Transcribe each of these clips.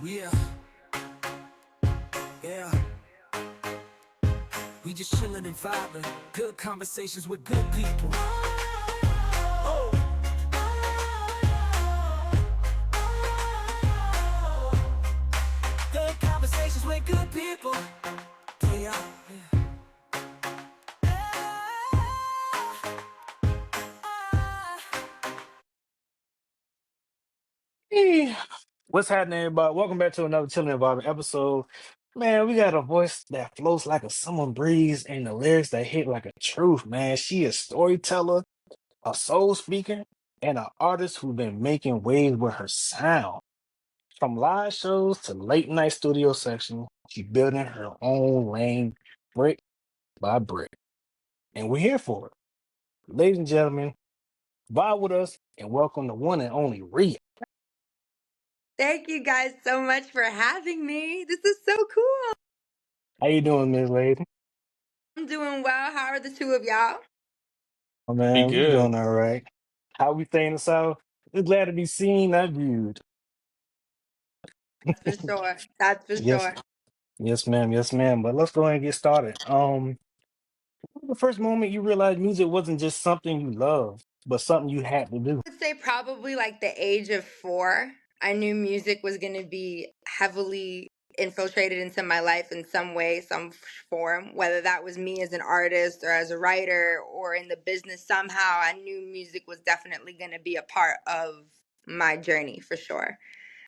Yeah, yeah. We just chillin' and vibing. Good conversations with good people. Oh. Good conversations with good people. Yeah. Hey, what's happening, everybody? Welcome back to another Chilling Environment episode. Man, we got a voice that flows like a summer breeze and the lyrics that hit like a truth, man. She is a storyteller, a soul speaker, and an artist who's been making waves with her sound. From live shows to late night studio sessions, she's building her own lane brick by brick. And we're here for it. Ladies and gentlemen, vibe with us and welcome the one and only Rielle. Thank you guys so much for having me. This is so cool. How you doing, Miss Lady? I'm doing well. How are the two of y'all? Oh Be man, we good. doing all right. How we staying the South? We're glad to be seen, not viewed. That's for sure. That's for Yes, sure. yes, ma'am, yes, ma'am. But let's go ahead and get started. The first moment you realized music wasn't just something you love, but something you had to do. I would say probably like the age of 4. I knew music was going to be heavily infiltrated into my life in some way, some form, whether that was me as an artist or as a writer or in the business somehow. I knew music was definitely going to be a part of my journey for sure.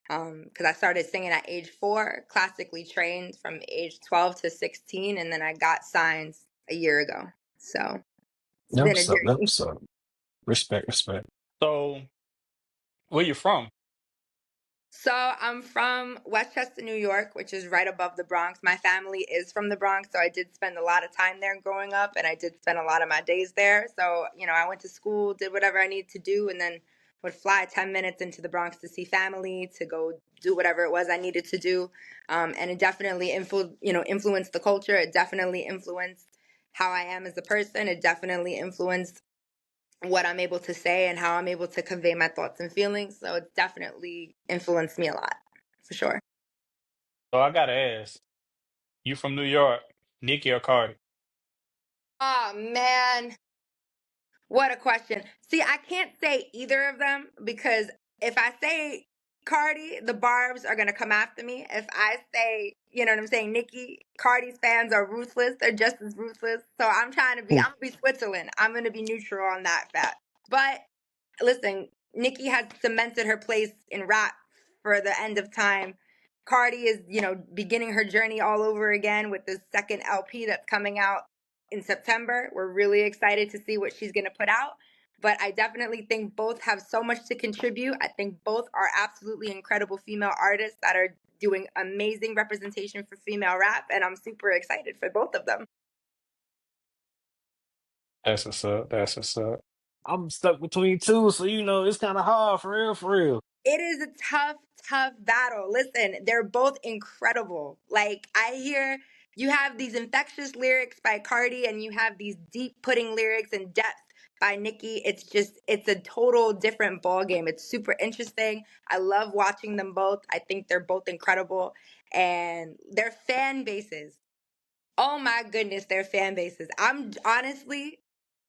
Because I started singing at age 4, classically trained from age 12 to 16, and then I got signs a year ago. So it's That been was a so. That journey. was so. Respect, respect. So, where you from? So I'm from Westchester, New York, which is right above the Bronx. My family is from the Bronx, so I did spend a lot of time there growing up, and I did spend a lot of my days there. So, I went to school, did whatever I needed to do, and then would fly 10 minutes into the Bronx to see family, to go do whatever it was I needed to do. And it definitely influenced the culture. It definitely influenced how I am as a person. It definitely influenced what I'm able to say and how I'm able to convey my thoughts and feelings. So it definitely influenced me a lot, for sure. So I gotta ask, you from New York, Nicki or Cardi? Oh man, what a question. See, I can't say either of them because if I say Cardi, the Barbs are gonna come after me. If I say, you know what I'm saying, Nicki, Cardi's fans are ruthless. They're just as ruthless. So I'm gonna be Switzerland. I'm gonna be neutral on that fact. But listen, Nicki has cemented her place in rap for the end of time. Cardi is, beginning her journey all over again with the second LP that's coming out in September. We're really excited to see what she's going to put out. But I definitely think both have so much to contribute. I think both are absolutely incredible female artists that are doing amazing representation for female rap. And I'm super excited for both of them. That's what's up. That's what's up. I'm stuck between two, so it's kind of hard for real, for real. It is a tough, tough battle. Listen, they're both incredible. Like, I hear you have these infectious lyrics by Cardi and you have these deep putting lyrics and depth by Nicki. It's a total different ball game. It's super interesting. I love watching them both. I think they're both incredible. And their fan bases, oh my goodness, their fan bases. I'm honestly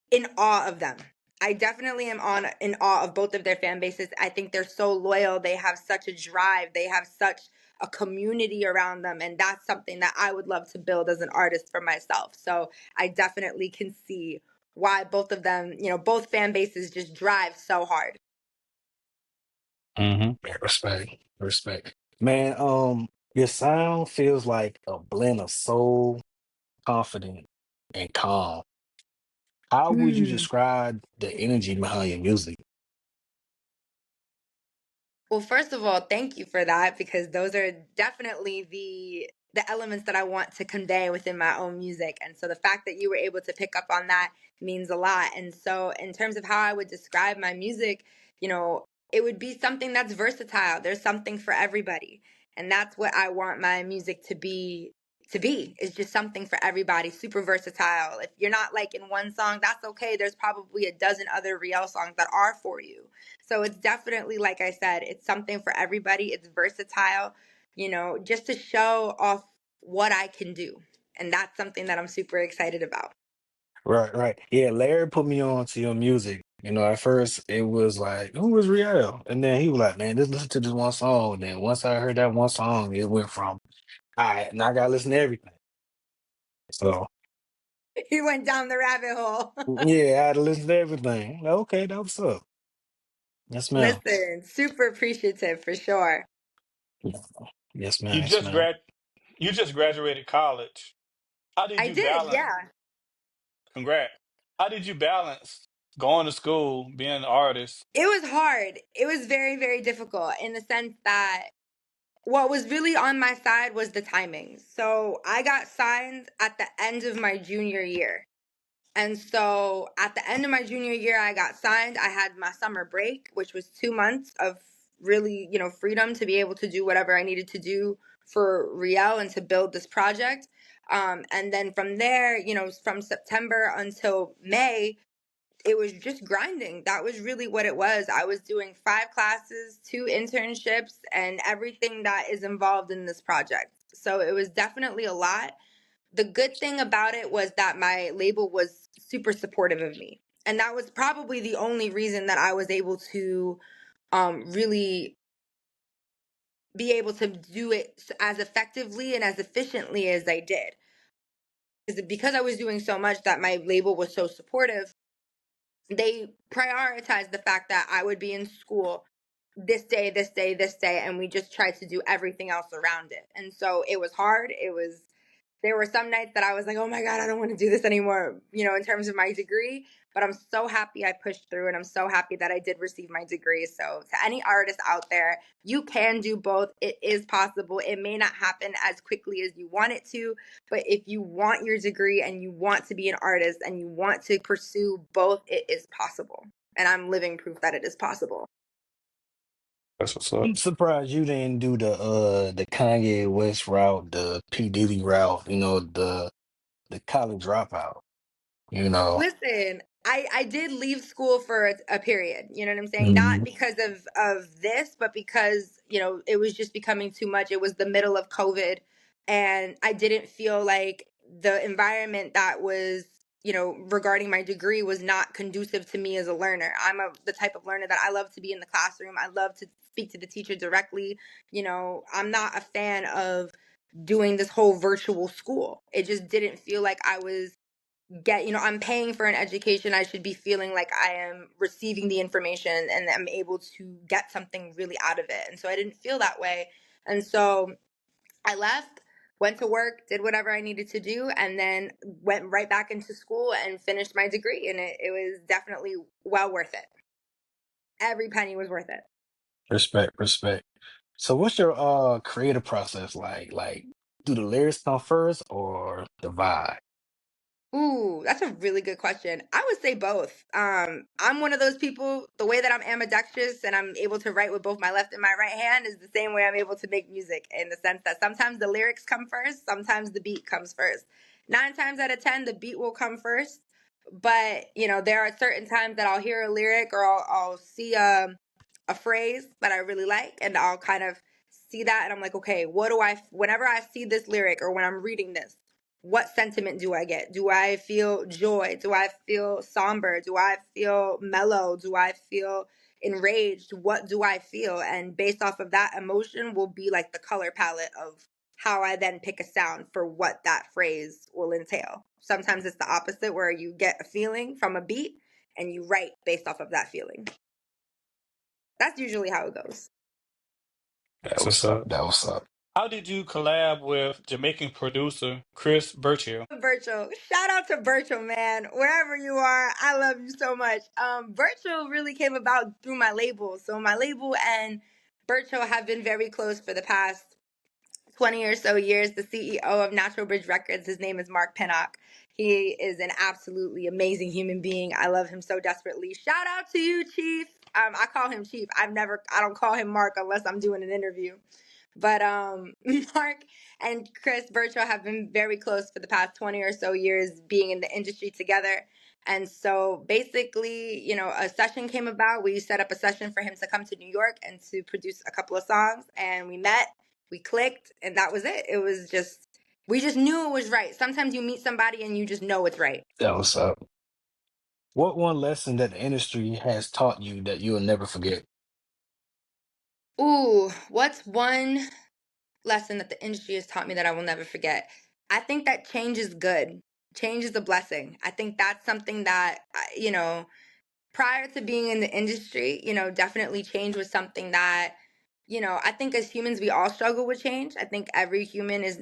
in awe of them. I definitely am in awe of both of their fan bases. I think they're so loyal. They have such a drive. They have such a community around them. And that's something that I would love to build as an artist for myself. So I definitely can see why both of them, both fan bases just drive so hard. Hmm. Yeah, respect, respect. Man, your sound feels like a blend of soul, confident, and calm. How would you Hmm. describe the energy behind your music? Well, first of all, thank you for that because those are definitely the elements that I want to convey within my own music. And so the fact that you were able to pick up on that means a lot. And so in terms of how I would describe my music, it would be something that's versatile. There's something for everybody. And that's what I want my music to be. It's just something for everybody, super versatile. If you're not like in one song, that's okay. There's probably a dozen other Rielle songs that are for you. So it's definitely, like I said, it's something for everybody. It's versatile. just to show off what I can do. And that's something that I'm super excited about. Right, right. Yeah, Larry put me on to your music. At first it was like, who was Rielle? And then he was like, man, just listen to this one song. And then once I heard that one song, it went from, all right, now I gotta listen to everything. So He went down the rabbit hole. yeah, I had to listen to everything. Okay, that was up. Yes, ma'am. Listen, super appreciative for sure. Yes, ma'am. You Yes, just ma'am. grad you just graduated college. How did I you did, balance? yeah. Congrats. How did you balance going to school, being an artist? It was hard. It was very, very difficult in the sense that what was really on my side was the timing. So I got signed at the end of my junior year. And so at the end of my junior year, I got signed. I had my summer break, which was 2 months of really, freedom to be able to do whatever I needed to do for Rielle and to build this project. And then from there, from September until May, it was just grinding. That was really what it was. I was doing 5 classes, 2 internships, and everything that is involved in this project. So it was definitely a lot. The good thing about it was that my label was super supportive of me. And that was probably the only reason that I was able to really be able to do it as effectively and as efficiently as I did. Because I was doing so much that my label was so supportive, they prioritized the fact that I would be in school this day, this day, this day, and we just tried to do everything else around it. And so it was hard. There were some nights that I was like, oh my God, I don't want to do this anymore, in terms of my degree. But I'm so happy I pushed through, and I'm so happy that I did receive my degree. So to any artist out there, you can do both. It is possible. It may not happen as quickly as you want it to, but if you want your degree and you want to be an artist and you want to pursue both, it is possible. And I'm living proof that it is possible. That's what's up. I'm surprised you didn't do the Kanye West route, the P. Diddy route, the college dropout, you know. Listen, I did leave school for a period. You know what I'm saying? Not Mhm. because of this, but because it was just becoming too much. It was the middle of COVID, and I didn't feel like the environment that was regarding my degree was not conducive to me as a learner. The type of learner that I love to be in the classroom. I love to speak to the teacher directly. I'm not a fan of doing this whole virtual school. It just didn't feel like I was I'm paying for an education. I should be feeling like I am receiving the information and I'm able to get something really out of it. And so I didn't feel that way. And so I left, went to work, did whatever I needed to do, and then went right back into school and finished my degree. And it was definitely well worth it. Every penny was worth it. Respect, respect. So what's your creative process like? Like, do the lyrics come first or the vibe? Ooh, that's a really good question. I would say both. I'm one of those people, the way that I'm ambidextrous and I'm able to write with both my left and my right hand is the same way I'm able to make music, in the sense that sometimes the lyrics come first, sometimes the beat comes first. 9 times out of 10, the beat will come first. But, there are certain times that I'll hear a lyric or I'll see a phrase that I really like, and I'll kind of see that and I'm like, okay, whenever I see this lyric or when I'm reading this, what sentiment do I get? Do I feel joy? Do I feel somber? Do I feel mellow? Do I feel enraged? What do I feel? And based off of that emotion will be like the color palette of how I then pick a sound for what that phrase will entail. Sometimes it's the opposite, where you get a feeling from a beat and you write based off of that feeling. That's usually how it goes. That's That what's was up. up. That was up. How did you collab with Jamaican producer Chris Burchill? Virtual. Shout out to Virtual, man. Wherever you are, I love you so much. Virtual really came about through my label. So my label and Virtual have been very close for the past 20 or so years. The CEO of Natural Bridge Records, his name is Mark Pinnock. He is an absolutely amazing human being. I love him so desperately. Shout out to you, Chief. I call him Chief. I don't call him Mark unless I'm doing an interview. But Mark and Chris Birchall have been very close for the past 20 or so years, being in the industry together. And so basically, a session came about. We set up a session for him to come to New York and to produce a couple of songs. And we met, We clicked, and that was it. It was just, we just knew it was right. Sometimes you meet somebody and you just know it's right. That was up. What one lesson that the industry has taught you that you'll never forget? Ooh, what's one lesson that the industry has taught me that I will never forget? I think that change is good. Change is a blessing. I think that's something that, prior to being in the industry, definitely change was something that, I think as humans we all struggle with change. I think every human is,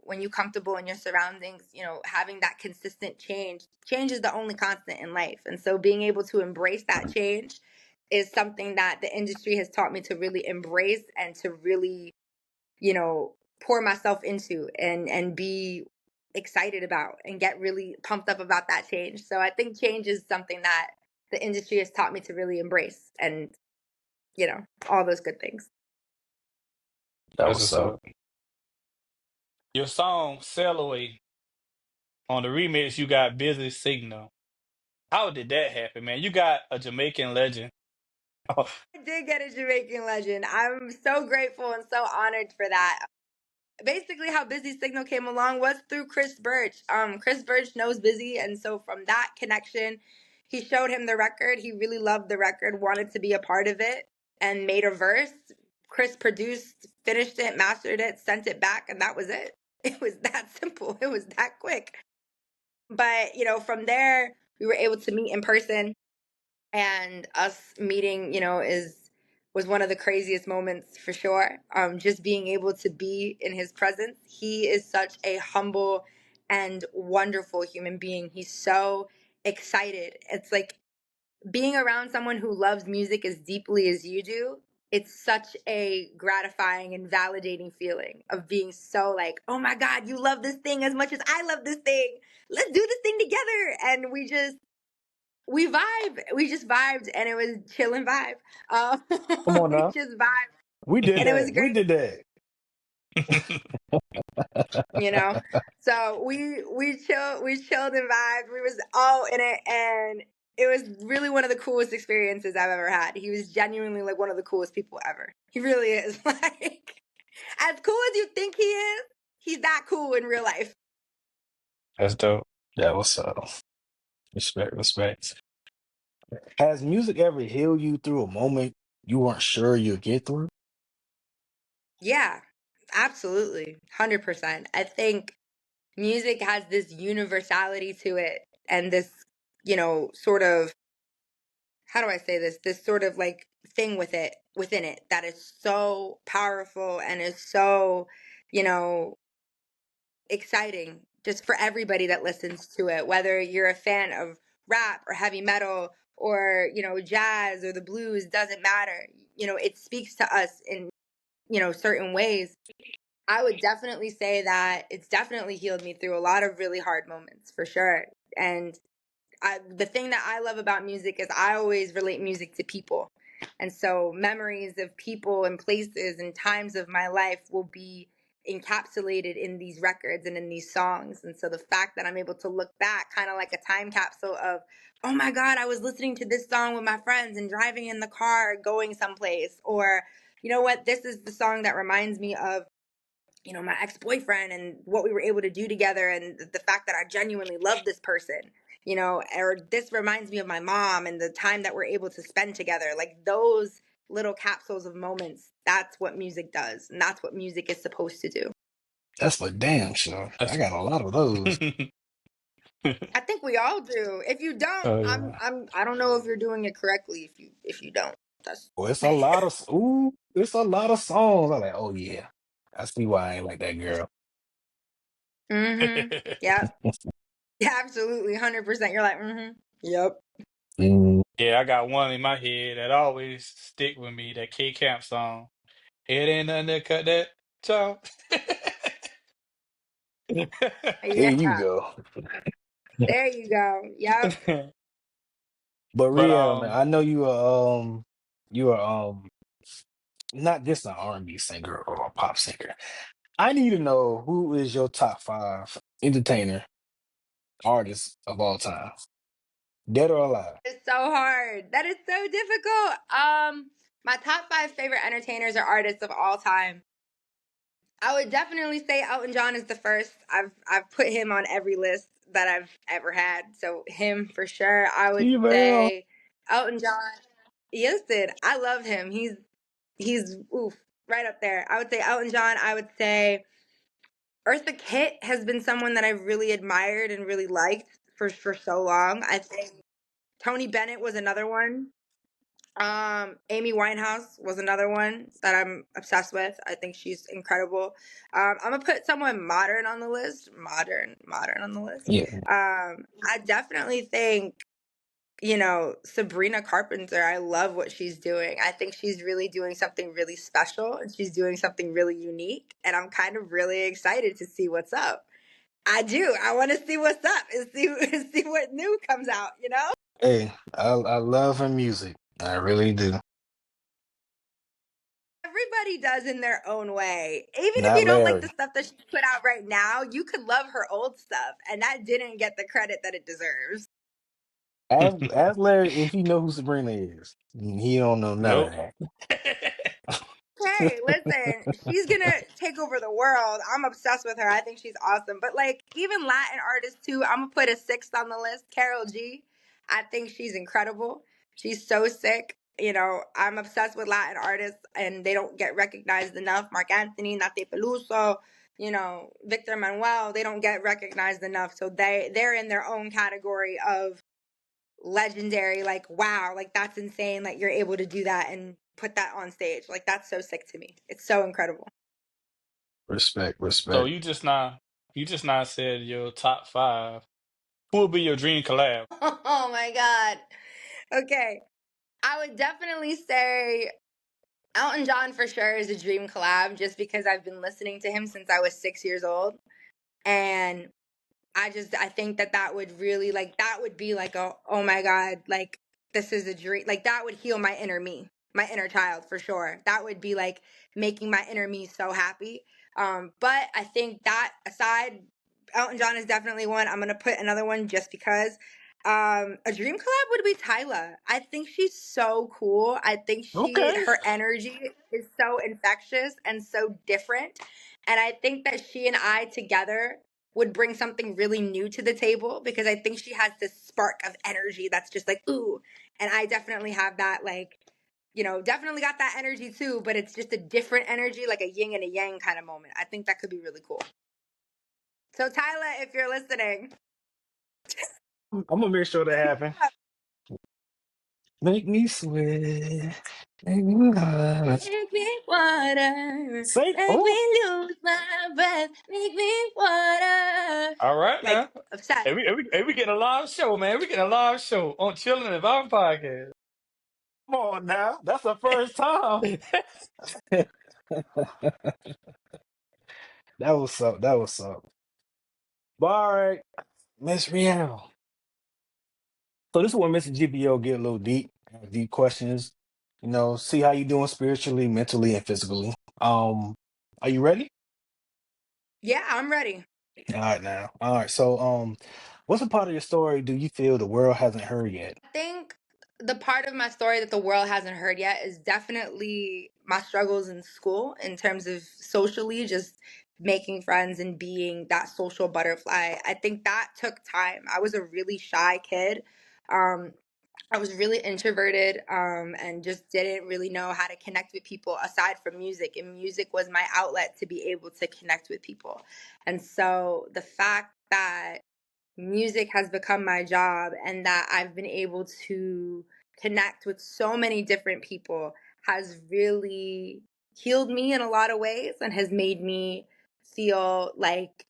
when you comfortable in your surroundings, having that consistent change is the only constant in life. And so being able to embrace that change is something that the industry has taught me to really embrace and to really, pour myself into and be excited about and get really pumped up about that change. So I think change is something that the industry has taught me to really embrace and, all those good things. That That's was what's up. up. Your song "Sail Away" on the remix, you got Busy Signal. How did that happen, man? You got a Jamaican legend. I did get a Jamaican legend. I'm so grateful and so honored for that. Basically how Busy Signal came along was through Chris Birch. Chris Birch knows Busy, and so from that connection, he showed him the record. He really loved the record, wanted to be a part of it, and made a verse. Chris produced, finished it, mastered it, sent it back, and that was it. It was that simple. It was that quick. But, from there, we were able to meet in person, and us meeting, is was one of the craziest moments for sure. Just being able to be in his presence. He is such a humble and wonderful human being. He's so excited. It's like being around someone who loves music as deeply as you do. It's such a gratifying and validating feeling of being so like, oh my God, you love this thing as much as I love this thing. Let's do this thing together. And we just vibed, and it was chilling vibe. Come on We now. just vibed, We did and it was that. We great, did that. you know. So we chilled and vibed. We was all in it, and it was really one of the coolest experiences I've ever had. He was genuinely like one of the coolest people ever. He really is. Like, as cool as you think he is, he's that cool in real life. That's dope. That was up. Respect, respect. Has music ever healed you through a moment you weren't sure you'd get through? Yeah, absolutely, 100%. I think music has this universality to it, and this, sort of, how do I say this? This sort of like thing within it that is so powerful and is so, you know, exciting just for everybody that listens to it, whether you're a fan of rap or heavy metal or, jazz or the blues, doesn't matter. It speaks to us in, certain ways. I would definitely say that it's definitely healed me through a lot of really hard moments for sure. And the thing that I love about music is I always relate music to people. And so memories of people and places and times of my life will be encapsulated in these records and in these songs. And so the fact that I'm able to look back, kind of like a time capsule of, oh my God, I was listening to this song with my friends and driving in the car going someplace. Or, you know what, this is the song that reminds me of, my ex-boyfriend and what we were able to do together and the fact that I genuinely love this person, or this reminds me of my mom and the time that we're able to spend together. Like those little capsules of moments, that's what music does. And that's what music is supposed to do. That's for damn sure. I That's got a lot of those. I think we all do. If you don't, oh yeah. I don't know if you're doing it correctly if you don't. That's Well, it's a lot of it's a lot of songs. I'm like, oh yeah. I see why I ain't like that girl. Mhm. Yep. Yeah, absolutely. 100%. You're like, mhm. Yep. Mm, Yeah, I got one in my head that always stick with me, that K Camp song. It ain't nothing to cut that talk. there Yeah. you go. There you go. Yep. But But Rielle, man, I know you are not just an R&B singer or a pop singer. I need to know who is your top five entertainer artists of all time, dead or alive. It's so hard. That is so difficult. My top five favorite entertainers or artists of all time. I would definitely say Elton John is the first. I've put him on every list that I've ever had. So him for sure. I would Female. say Elton John. Yes, did. I love him. He's oof, right up there. I would say Elton John. I would say Eartha Kitt has been someone that I've really admired and really liked for so long. I think Tony Bennett was another one. Amy Winehouse was another one that I'm obsessed with. I think she's incredible. I'm gonna put someone modern on the list. Modern on the list. Yeah. I definitely think, you know, Sabrina Carpenter. I love what she's doing. I think she's really doing something really special and she's doing something really unique. And I'm kind of really excited to see what's up. I do. I want to see what's up and see what new comes out, you know? Hey, I love her music. I really do. Everybody does in their own way. Even if Not you don't like the Larry. stuff that she put out right now, you could love her old stuff, and that didn't get the credit that it deserves. Ask Larry if he know who Sabrina is. He don't know none of Nope. that. Hey, listen, she's gonna take over the world. I'm obsessed with her. I think she's awesome. But like even Latin artists too, I'm gonna put a sixth on the list. Carol G. I think she's incredible. She's so sick. You know, I'm obsessed with Latin artists and they don't get recognized enough. Mark Anthony, Nate Peluso, you know, Victor Manuel, they don't get recognized enough. So they're in their own category of legendary, like wow, like that's insane, like you're able to do that and put that on stage, like that's so sick to me. It's so incredible. Respect, So respect. you just not said your top five. Who would be your dream collab? Oh my god. Okay, I would definitely say Elton John for sure is a dream collab, just because I've been listening to him since I was 6 years old, and I think that would really, like, that would be like a, oh my god, like this is a dream, like that would heal my inner me, my inner child for sure. That would be like making my inner me so happy. But I think that aside, Elton John is definitely one. I'm gonna put another one just because. A dream collab would be Tyla. I think she's so cool. I think Okay. her energy is so infectious and so different. And I think that she and I together would bring something really new to the table, because I think she has this spark of energy that's just like, ooh. And I definitely have that, like, you know, definitely got that energy too, but it's just a different energy, like a yin and a yang kind of moment. I think that could be really cool. So, Tyler, if you're listening, I'm gonna make sure that happen. Make me sweat. Make me hot. make me water, Say, make oh, me lose my breath, make me water. All right Like, now. obsessed. Hey, we getting a live show, man. We getting a live show on Chilling and Vibe podcast. come on now. That's the first time. that was up. That was up. All right, Miss Rielle. So this is where Mr. GPO get a little deep, have deep questions. You know, see how you doing spiritually, mentally, and physically. Are you ready? Yeah, I'm ready. All right now. All right. So, what's a part of your story do you feel the world hasn't heard yet? I think the part of my story that the world hasn't heard yet is definitely my struggles in school in terms of socially, just making friends and being that social butterfly. I think that took time. I was a really shy kid. Um, I was really introverted, and just didn't really know how to connect with people aside from music. And music was my outlet to be able to connect with people. And so the fact that music has become my job and that I've been able to connect with so many different people has really healed me in a lot of ways and has made me feel like,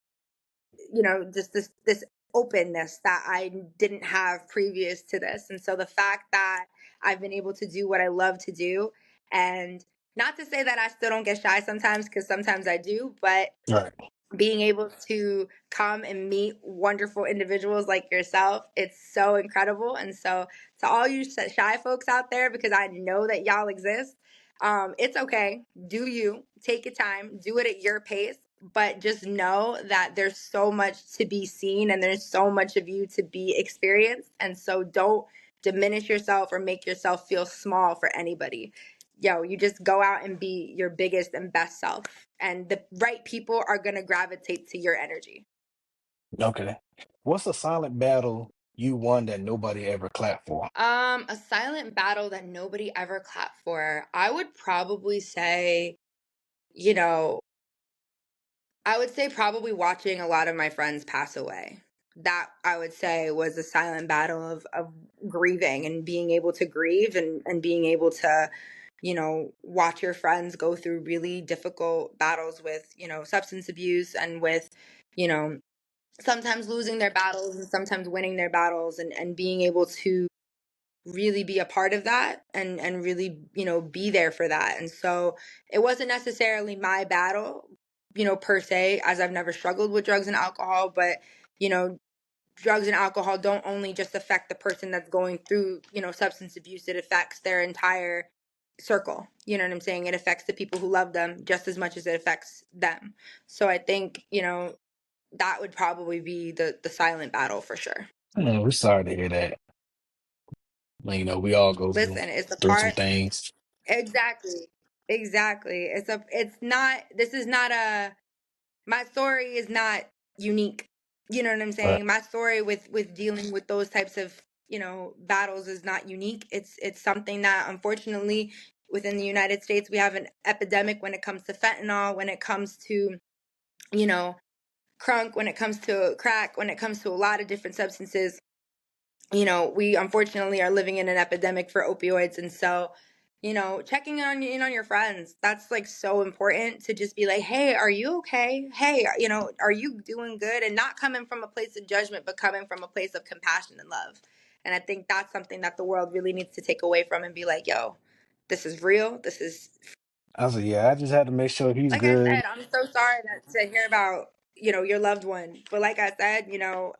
you know, just this openness that I didn't have previous to this. And so the fact that I've been able to do what I love to do, and not to say that I still don't get shy sometimes, because sometimes I do, but Right. being able to come and meet wonderful individuals like yourself, it's so incredible. And so to all you shy folks out there, because I know that y'all exist, it's okay. Do you take your time, do it at your pace, but just know that there's so much to be seen and there's so much of you to be experienced. And so don't diminish yourself or make yourself feel small for anybody. yo, you just go out and be your biggest and best self, and the right people are going to gravitate to your energy. Okay. What's a silent battle you won that nobody ever clapped for? A silent battle that nobody ever clapped for. I would probably say, you know, I would say probably watching a lot of my friends pass away. That I would say was a silent battle of grieving and being able to grieve and being able to, watch your friends go through really difficult battles with, substance abuse and with, you know, sometimes losing their battles and sometimes winning their battles and being able to really be a part of that and really be there for that. And so it wasn't necessarily my battle, per se, as I've never struggled with drugs and alcohol, but you know drugs and alcohol don't only just affect the person that's going through substance abuse. It affects their entire circle. You know what I'm saying? It affects the people who love them just as much as it affects them. So I think that would probably be the silent battle for sure. We're sorry to hear that. We all go through Listen, it's a some part. things. Exactly. Exactly. It's not, this is not my story is not unique. You know what I'm Right. saying? My story with dealing with those types of, battles is not unique. It's something that unfortunately within the United States we have an epidemic when it comes to fentanyl, when it comes to, you know, crunk, when it comes to crack, when it comes to a lot of different substances. We unfortunately are living in an epidemic for opioids. And so, checking in on your friends, that's like so important to just be like, hey, are you okay? Hey, are you doing good? And not coming from a place of judgment, but coming from a place of compassion and love. And I think that's something that the world really needs to take away from and be like, yo, this is real. This is, I said, yeah, I just had to make sure he's like I good. said, I'm so sorry to hear about, your loved one. But like I said,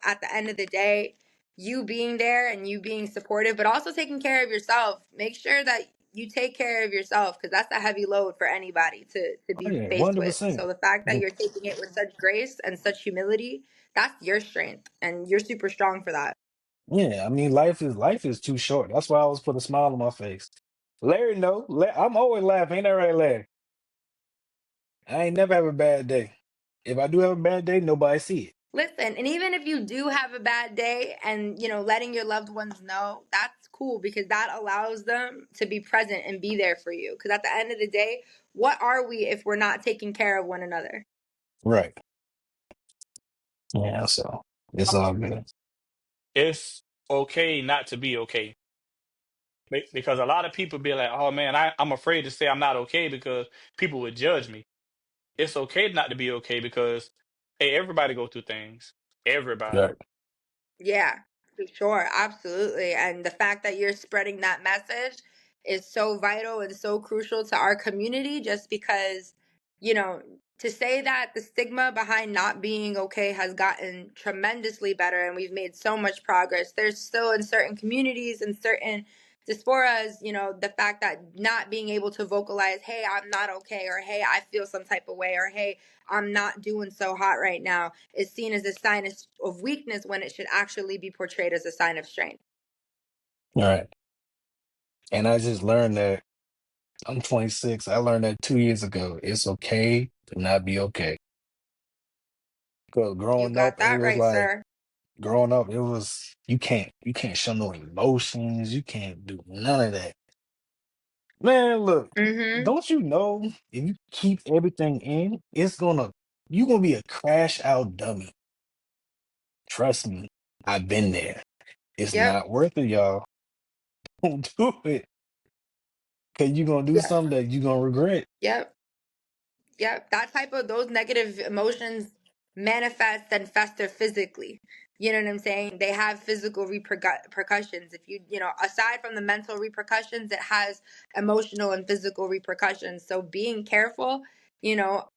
at the end of the day, you being there and you being supportive, but also taking care of yourself. Make sure that you take care of yourself because that's a heavy load for anybody to Oh be yeah, faced with. 100%. So the fact that you're taking it with such grace and such humility, that's your strength. And you're super strong for that. Yeah, I mean, life is too short. That's why I always put a smile on my face. Larry, no, I'm always laughing. Ain't that right, Larry? I ain't never have a bad day. If I do have a bad day, nobody see it. Listen, and even if you do have a bad day and, letting your loved ones know, that's cool because that allows them to be present and be there for you. Because at the end of the day, what are we if we're not taking care of one another? Right. Yeah, so it's all good. It's okay not to be okay. Because a lot of people be like, oh man, I'm afraid to say I'm not okay because people would judge me. It's okay not to be okay because, hey, everybody go through things. Everybody. Right. Yeah, for sure. Absolutely. And the fact that you're spreading that message is so vital and so crucial to our community just because, you know, to say that the stigma behind not being okay has gotten tremendously better and we've made so much progress. There's still in certain communities and certain dysporas, the fact that not being able to vocalize, hey, I'm not okay, or hey, I feel some type of way, or hey, I'm not doing so hot right now is seen as a sign of weakness when it should actually be portrayed as a sign of strength. All right. And I just learned that I'm 26. I learned that 2 years ago. It's okay to not be okay. Because You got that right, sir. growing up, it was you can't show no emotions. You can't do none of that. Man, look, Mm-hmm. don't you know if you keep everything in, you're gonna be a crash out dummy. Trust me, I've been there. It's Yep. not worth it, y'all. Don't do it. Cause you're gonna do Yep. something that you're gonna regret. Yep. Yep. That type of those negative emotions manifest and fester physically. You know what I'm saying? They have physical repercussions. If aside from the mental repercussions, it has emotional and physical repercussions. So being careful, you know,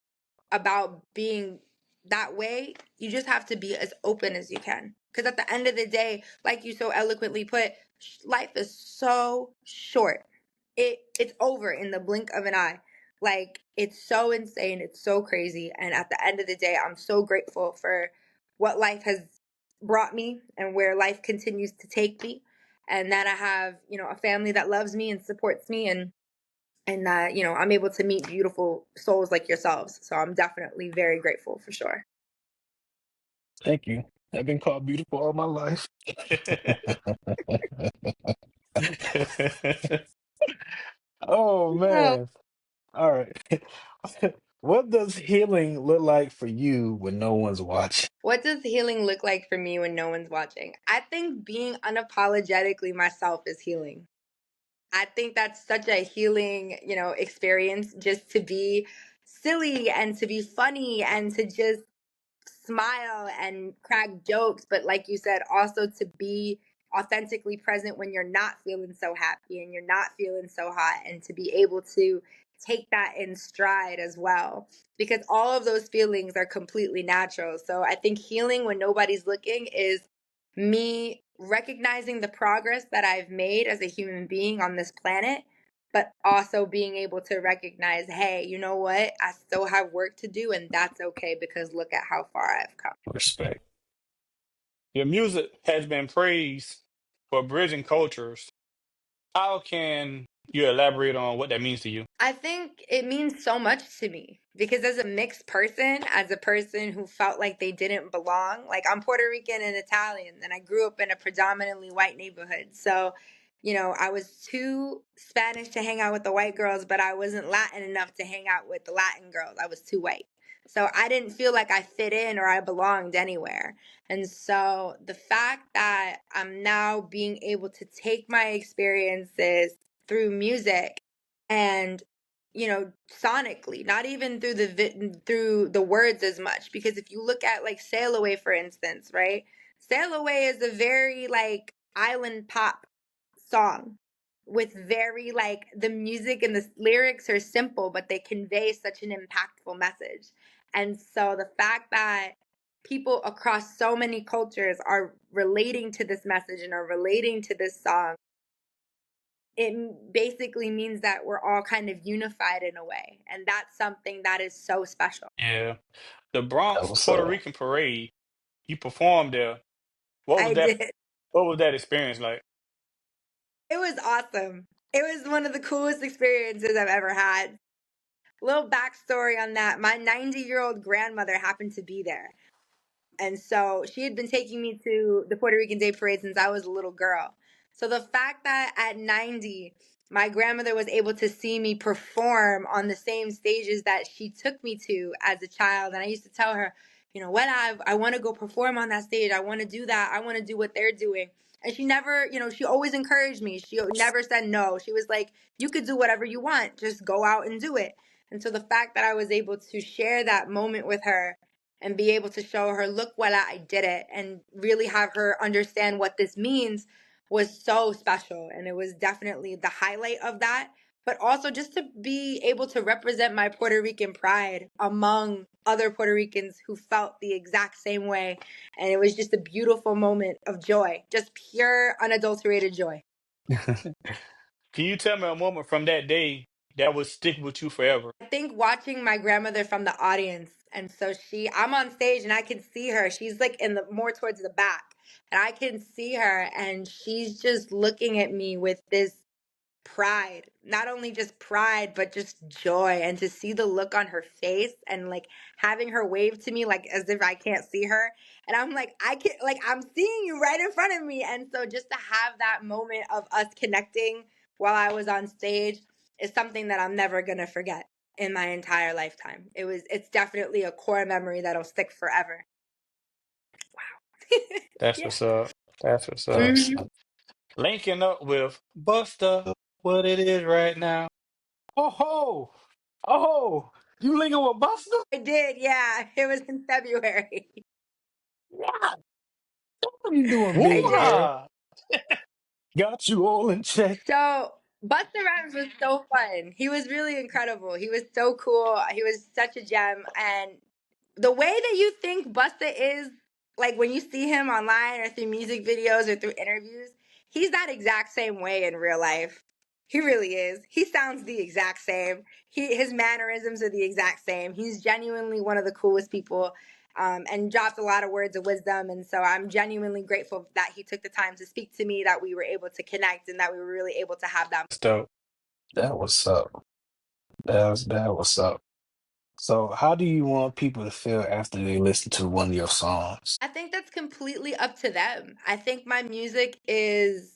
about being that way, you just have to be as open as you can. Because at the end of the day, like you so eloquently put, life is so short. It's over in the blink of an eye. Like it's so insane, it's so crazy. And at the end of the day, I'm so grateful for what life has brought me and where life continues to take me. And that I have, a family that loves me and supports me and and that, I'm able to meet beautiful souls like yourselves. So I'm definitely very grateful for sure. Thank you. I've been called beautiful all my life. Oh Oh. man. All right. What does healing look like for you when no one's watching? What does healing look like for me when no one's watching? I think being unapologetically myself is healing. I think that's such a healing, experience, just to be silly and to be funny and to just smile and crack jokes, but like you said, also to be authentically present when you're not feeling so happy and you're not feeling so hot, and to be able to take that in stride as well, because all of those feelings are completely natural. So I think healing when nobody's looking is me recognizing the progress that I've made as a human being on this planet, but also being able to recognize, hey, you know what? I still have work to do, and that's okay, because look at how far I've come. Respect. Your music has been praised for bridging cultures. How can you elaborate on what that means to you? I think it means so much to me because as a mixed person, as a person who felt like they didn't belong, like I'm Puerto Rican and Italian, and I grew up in a predominantly white neighborhood. So, I was too Spanish to hang out with the white girls, but I wasn't Latin enough to hang out with the Latin girls. I was too white. So I didn't feel like I fit in or I belonged anywhere. And so the fact that I'm now being able to take my experiences through music and sonically, not even through the words as much, because if you look at like Sail Away, for instance, right? Sail Away is a very like island pop song with very like the music and the lyrics are simple, but they convey such an impactful message. And so the fact that people across so many cultures are relating to this message and are relating to this song, it basically means that we're all kind of unified in a way. And that's something that is so special. Yeah. The That Bronx was Puerto Rican Parade, you performed there. What was I that did. what was that experience like? It was awesome. It was one of the coolest experiences I've ever had. Little backstory on that: my 90-year-old grandmother happened to be there. And so she had been taking me to the Puerto Rican Day Parade since I was a little girl. So the fact that at 90, my grandmother was able to see me perform on the same stages that she took me to as a child. And I used to tell her, what I want to go perform on that stage. I want to do that. I want to do what they're doing. And she never, she always encouraged me. She never said no. She was like, you could do whatever you want. Just go out and do it. And so the fact that I was able to share that moment with her and be able to show her, look what I did it, and really have her understand what this means was so special. And it was definitely the highlight of that. But also just to be able to represent my Puerto Rican pride among other Puerto Ricans who felt the exact same way. And it was just a beautiful moment of joy, just pure, unadulterated joy. Can you tell me a moment from that day that would stick with you forever? I think watching my grandmother from the audience, and so I'm on stage and I can see her. She's like in the more towards the back, and I can see her, and she's just looking at me with this pride, not only just pride, but just joy. And to see the look on her face and like having her wave to me, like as if I can't see her. And I'm like, I can, like, I'm seeing you right in front of me. And so just to have that moment of us connecting while I was on stage is something that I'm never going to forget in my entire lifetime. It's definitely a core memory that'll stick forever. Wow. That's Yeah. what's up. That's what's that up. was Mhm. Linking up with Busta, what it is right now. Oh ho! Oh, you linking with Buster? I did. Yeah. It was in February. Yeah. What are you doing, I big did. girl? Woo-ha! Got you all in check. So Busta Rhymes was so fun. He was really incredible. He was so cool. He was such a gem. And the way that you think Busta is, like when you see him online or through music videos or through interviews, he's that exact same way in real life. He really is. He sounds the exact same. His mannerisms are the exact same. He's genuinely one of the coolest people, and dropped a lot of words of wisdom. And so I'm genuinely grateful that he took the time to speak to me, that we were able to connect, and that we were really able to have that. That's dope. That was up. That what's up. So, how do you want people to feel after they listen to one of your songs? I think that's completely up to them. I think my music is,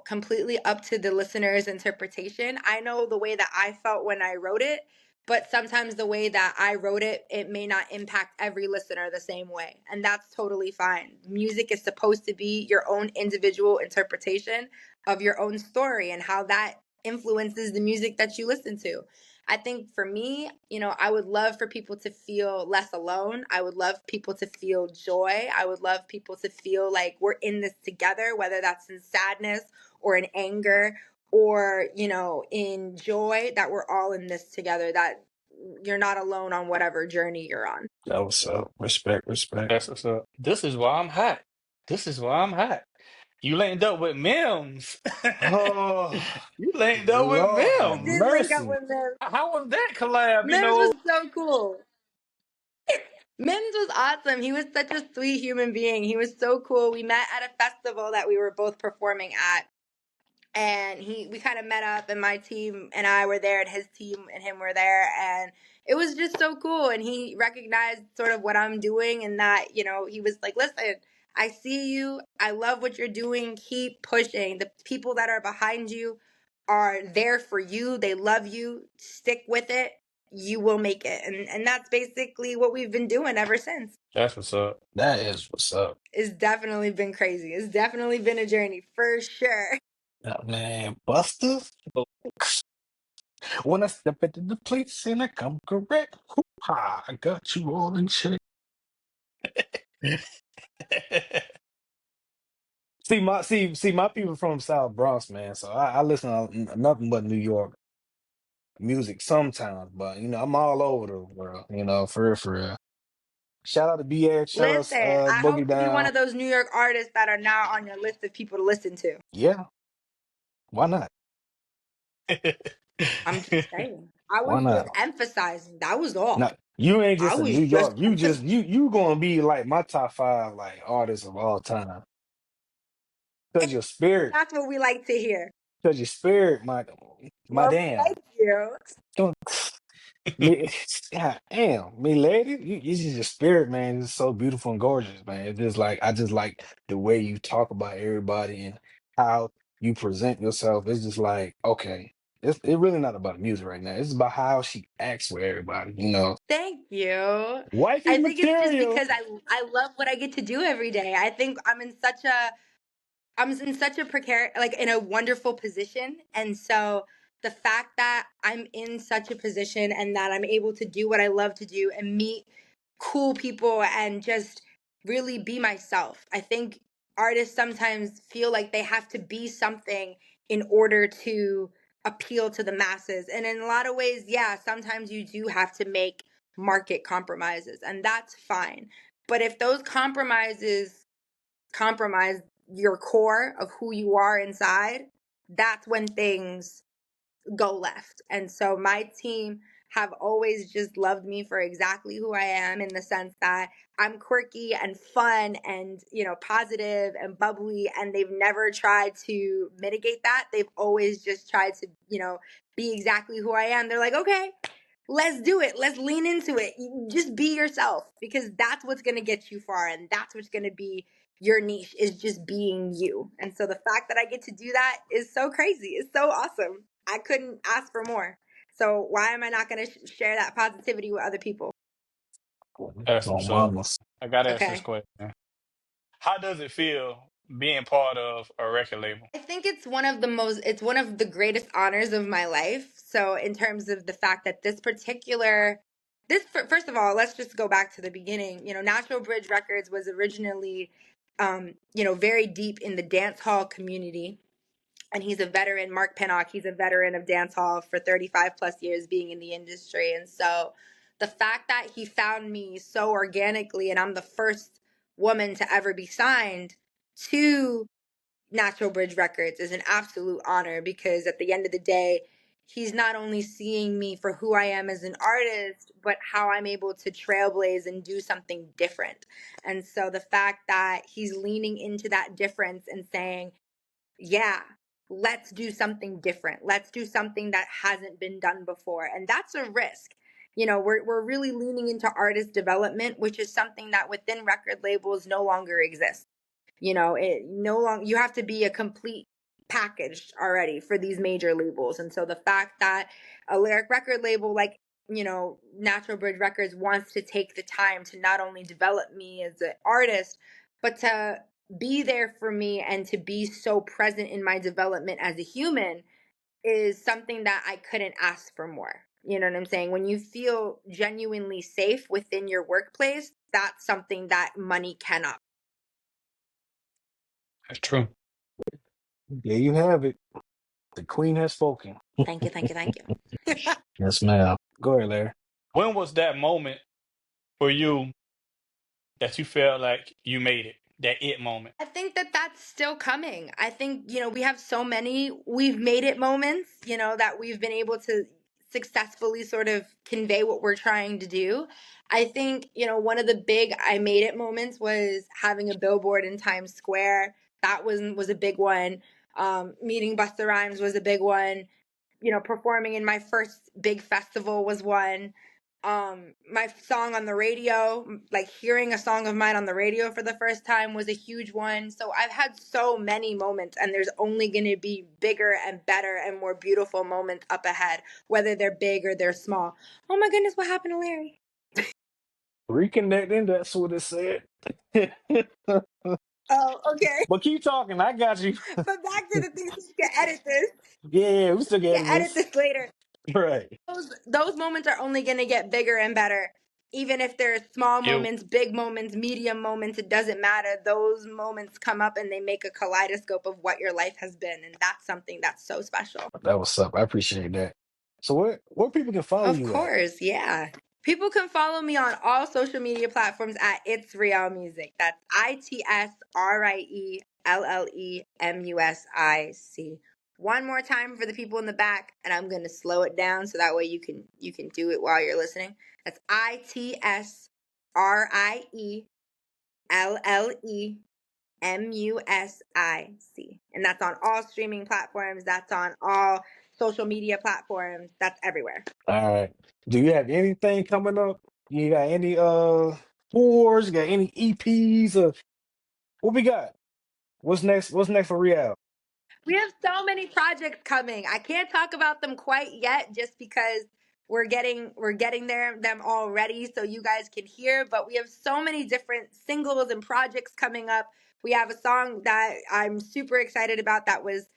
completely up to the listener's interpretation. I know the way that I felt when I wrote it, but sometimes the way that I wrote it, it may not impact every listener the same way. And that's totally fine. Music is supposed to be your own individual interpretation of your own story and how that influences the music that you listen to. I think for me, I would love for people to feel less alone. I would love people to feel joy. I would love people to feel like we're in this together, whether that's in sadness or in anger or, in joy, that we're all in this together, that you're not alone on whatever journey you're on. That what's up. Respect, respect. That's what's up. This is why I'm hot. This is why I'm hot. You linked up with Mims. Oh, You linked up with Lord have I did Mims. link up mercy. with Mims. How was that collab? Mims was so cool. Mims was awesome. He was such a sweet human being. He was so cool. We met at a festival that we were both performing at, and we kind of met up, and my team and I were there and his team and him were there, and it was just so cool. And he recognized sort of what I'm doing, and that he was like, listen, I see you, I love what you're doing, keep pushing. The people that are behind you are there for you, they love you, stick with it, you will make it. And that's basically what we've been doing ever since. That's what's up. That is what's up. It's definitely been crazy. It's definitely been a journey for sure. Man, Buster. When I step into the place and I come correct, hoo-ha, I got you all in check. See my people from South Bronx, man. So I listen to nothing but New York music sometimes, but I'm all over the world, for real, for real. Shout out to BX, shout out Listen, I Boogie hope to be one Down. of those New York artists that are now on your list of people to listen to. Yeah, why not? I'm just saying. I Why was just not? emphasizing. That was all. No, you ain't I just a was New just York. You just emphasizing. you gonna be like my top five like artists of all time. Cause your spirit, That's what we like to hear. cause your spirit, my Well, damn. thank you. Don't me, God damn, me lady, you just your spirit, man. It's so beautiful and gorgeous, man. It's just like I just like the way you talk about everybody and how you present yourself. It's just like okay, it's really not about music right now. It's about how she acts with everybody. Thank you. Wifey I think it's just material. because I love what I get to do every day. I think I'm in such a precarious, like in a wonderful position. And so the fact that I'm in such a position and that I'm able to do what I love to do and meet cool people and just really be myself. I think artists sometimes feel like they have to be something in order to appeal to the masses. And in a lot of ways, yeah, sometimes you do have to make market compromises, and that's fine. But if those compromise your core of who you are inside, that's when things go left. And so my team have always just loved me for exactly who I am, in the sense that I'm quirky and fun and, positive and bubbly, and they've never tried to mitigate that. They've always just tried to, be exactly who I am. They're like, "Okay, let's do it. Let's lean into it. Just be yourself, because that's what's going to get you far, and that's what's going to be your niche, is just being you." And so the fact that I get to do that is so crazy. It's so awesome. I couldn't ask for more. So why am I not going to share that positivity with other people? That's Oh, what's up. mamas. I gotta ask this Okay. question. How does it feel being part of a record label? I think it's one of the greatest honors of my life. So in terms of the fact that first of all, let's just go back to the beginning. Natural Bridge Records was originally, very deep in the dance hall community. And he's a veteran, Mark Pinnock, he's a veteran of dance hall for 35 plus years being in the industry. And so the fact that he found me so organically, and I'm the first woman to ever be signed to Natural Bridge Records, is an absolute honor, because at the end of the day, he's not only seeing me for who I am as an artist, but how I'm able to trailblaze and do something different. And so the fact that he's leaning into that difference and saying, yeah, let's do something different. Let's do something that hasn't been done before. And that's a risk. We're really leaning into artist development, which is something that within record labels no longer exists. It no longer, you have to be a complete package already for these major labels. And so the fact that a lyric record label like, Natural Bridge Records wants to take the time to not only develop me as an artist, but to be there for me and to be so present in my development as a human is something that I couldn't ask for more. You know what I'm saying? When you feel genuinely safe within your workplace, that's something that money cannot. That's true. There you have it. The queen has spoken. Thank you, thank you, thank you. Yes, ma'am. Go ahead, Larry. When was that moment for you that you felt like you made it? That it moment. I think that that's still coming. I think, we have so many we've made it moments, that we've been able to successfully sort of convey what we're trying to do. I think, one of the big I made it moments was having a billboard in Times Square. That was a big one. Meeting Busta Rhymes was a big one. Performing in my first big festival was one. My song on the radio, like hearing a song of mine on the radio for the first time was a huge one. So I've had so many moments, and there's only going to be bigger and better and more beautiful moments up ahead, whether they're big or they're small. Oh my goodness, what happened to Larry? Reconnecting, that's what it said. Oh, okay. But keep talking, I got you. But back to the things, you can edit this. Yeah, we still You getting can edit this. this later. Right. Those moments are only going to get bigger and better. Even if there's small You moments, big moments, medium moments, it doesn't matter. Those moments come up and they make a kaleidoscope of what your life has been. And that's something that's so special. That was up. I appreciate that. So where people can follow Of you at? course, yeah. People can follow me on all social media platforms at It's Rielle Music. That's ITSRIELLEMUSIC. One more time for the people in the back, and I'm gonna slow it down so that way you can do it while you're listening. That's ITSRIELLEMUSIC. And that's on all streaming platforms, that's on all social media platforms, that's everywhere. All right. Do you have anything coming up? You got any tours? You got any EPs? Or what we got? What's next? What's next for Rielle? We have so many projects coming. I can't talk about them quite yet just because we're getting them all ready so you guys can hear, but we have so many different singles and projects coming up. We have a song that I'm super excited about that was,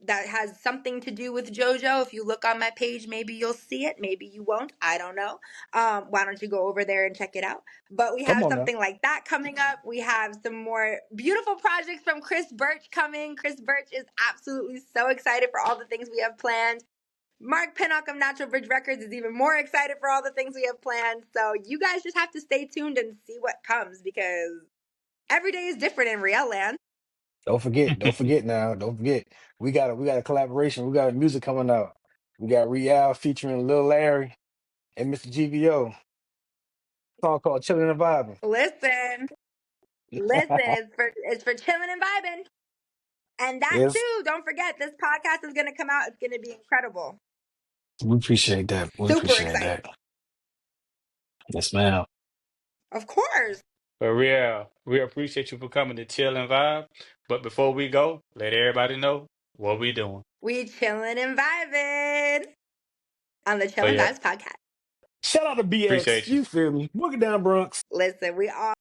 that has something to do with JoJo. If you look on my page, maybe you'll see it, maybe you won't. I don't know. Why don't you go over there and check it out? But we Come have on now. something like that coming up. We have some more beautiful projects from Chris Birch coming. Chris Birch is absolutely so excited for all the things we have planned. Mark Pinnock of Natural Bridge Records is even more excited for all the things we have planned. So you guys just have to stay tuned and see what comes because every day is different in Rielle land. Don't forget. Don't forget now. Don't forget. We got a collaboration. We got music coming out. We got Rielle featuring Lil Larry and Mr. GVO. Song called Chillin' and Vibing. Listen, it's for chilling and vibing. And that Yes, too, don't forget, this podcast is going to come out. It's going to be incredible. we appreciate that. We Super appreciate excited. that. Yes, ma'am. Of course. For real, we appreciate you for coming to chill and vibe. But before we go, let everybody know what we doing. We chilling and vibing on the So Chillin' yeah, Vibes podcast. Shout out to BX. appreciate you. You feel me? Book it down, Bronx. Listen, we all